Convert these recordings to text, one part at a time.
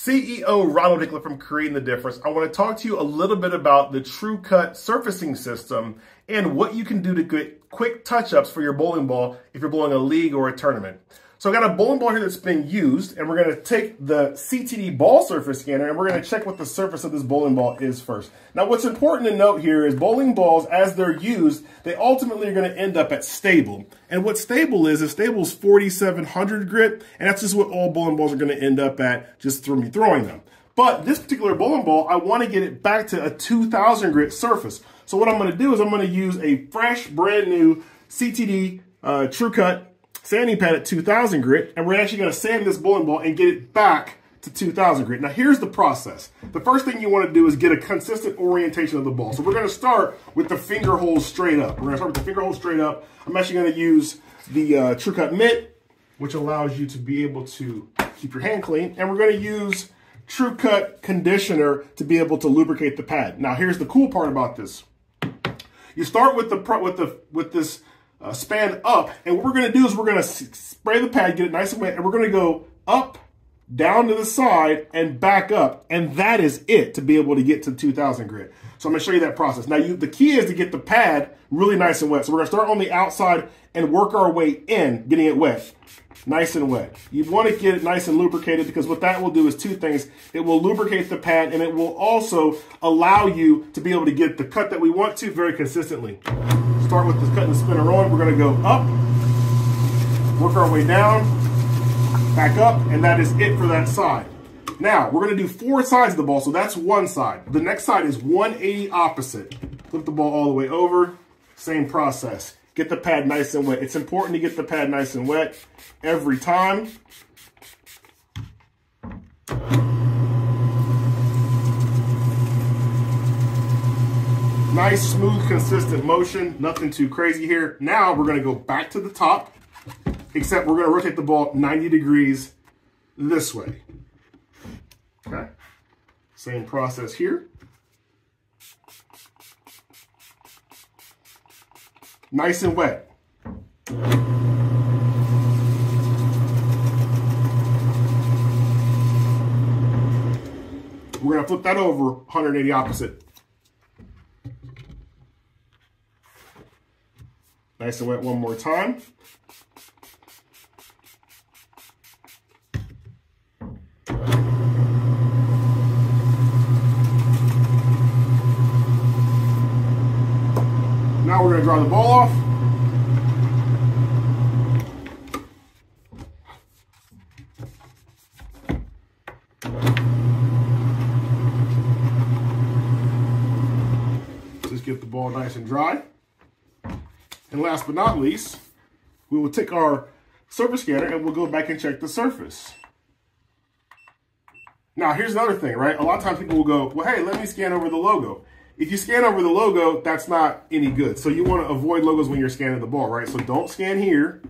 CEO Ronald Hickler from Creating the Difference. I want to talk to you a little bit about the True Cut surfacing system and what you can do to get quick touch-ups for your bowling ball if you're bowling a league or a tournament. So I've got a bowling ball here that's been used, and we're going to take the CTD ball surface scanner and we're going to check what the surface of this bowling ball is first. Now what's important to note here is bowling balls, as they're used, they ultimately are going to end up at stable. And what stable is stable is 4,700 grit, and that's just what all bowling balls are going to end up at just through me throwing them. But this particular bowling ball, I want to get it back to a 2,000 grit surface. So what I'm going to do is I'm going to use a fresh, brand new CTD True Cut sanding pad at 2,000 grit, and we're actually going to sand this bowling ball and get it back to 2,000 grit. Now here's the process. The first thing you want to do is get a consistent orientation of the ball. So we're going to start with the finger holes straight up. We're going to start with the finger holes straight up. I'm actually going to use the True Cut mitt, which allows you to be able to keep your hand clean, and we're going to use True Cut conditioner to be able to lubricate the pad. Now here's the cool part about this. You start with this span up, and what we're going to do is we're going to spray the pad, get it nice and wet, and we're going to go up, down to the side, and back up, and that is it to be able to get to 2,000 grit. So I'm going to show you that process. Now the key is to get the pad really nice and wet. So we're going to start on the outside and work our way in, getting it wet, nice and wet. You want to get it nice and lubricated, because what that will do is two things. It will lubricate the pad, and it will also allow you to be able to get the cut that we want to very consistently. Start with this cut and spinner on. We're going to go up, work our way down, back up, and that is it for that side. Now, we're going to do 4 sides of the ball, so that's one side. The next side is 180 opposite. Flip the ball all the way over, same process. Get the pad nice and wet. It's important to get the pad nice and wet every time. Nice, smooth, consistent motion. Nothing too crazy here. Now we're going to go back to the top, except we're going to rotate the ball 90 degrees this way. Okay. Same process here. Nice and wet. We're going to flip that over 180 opposite. Nice and wet one more time. Now we're going to draw the ball off. Just get the ball nice and dry. And last but not least, we will take our surface scanner and we'll go back and check the surface. Now, here's another thing, right? A lot of times people will go, well, hey, let me scan over the logo. If you scan over the logo, that's not any good. So you want to avoid logos when you're scanning the ball, right? So don't scan here.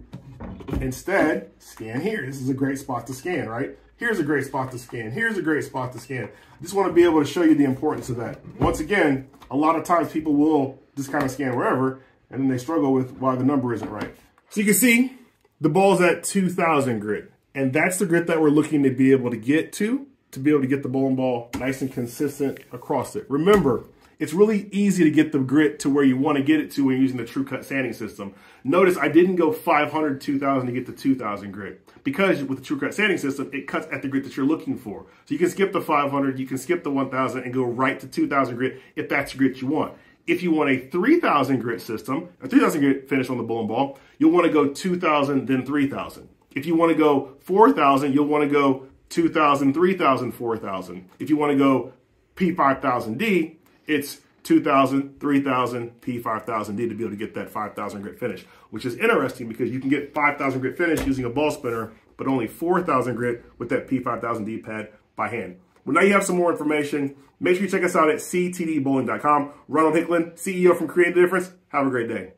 Instead, scan here. This is a great spot to scan, right? Here's a great spot to scan. Here's a great spot to scan. I just want to be able to show you the importance of that. Once again, a lot of times people will just kind of scan wherever, and then they struggle with why the number isn't right. So you can see the ball's at 2,000 grit, and that's the grit that we're looking to be able to get to be able to get the bowling ball nice and consistent across it. Remember, it's really easy to get the grit to where you want to get it to when you're using the True Cut sanding system. Notice I didn't go 500, 2,000 to get to 2,000 grit, because with the True Cut sanding system, it cuts at the grit that you're looking for. So you can skip the 500, you can skip the 1,000 and go right to 2,000 grit if that's the grit you want. If you want a 3,000 grit system, a 3,000 grit finish on the bowling ball, you'll want to go 2,000, then 3,000. If you want to go 4,000, you'll want to go 2,000, 3,000, 4,000. If you want to go P5000D, it's 2,000, 3,000, P5000D to be able to get that 5,000 grit finish, which is interesting because you can get 5,000 grit finish using a ball spinner, but only 4,000 grit with that P5000D pad by hand. Well, now you have some more information. Make sure you check us out at ctdbowling.com. Ronald Hickler, CEO from Creating the Difference. Have a great day.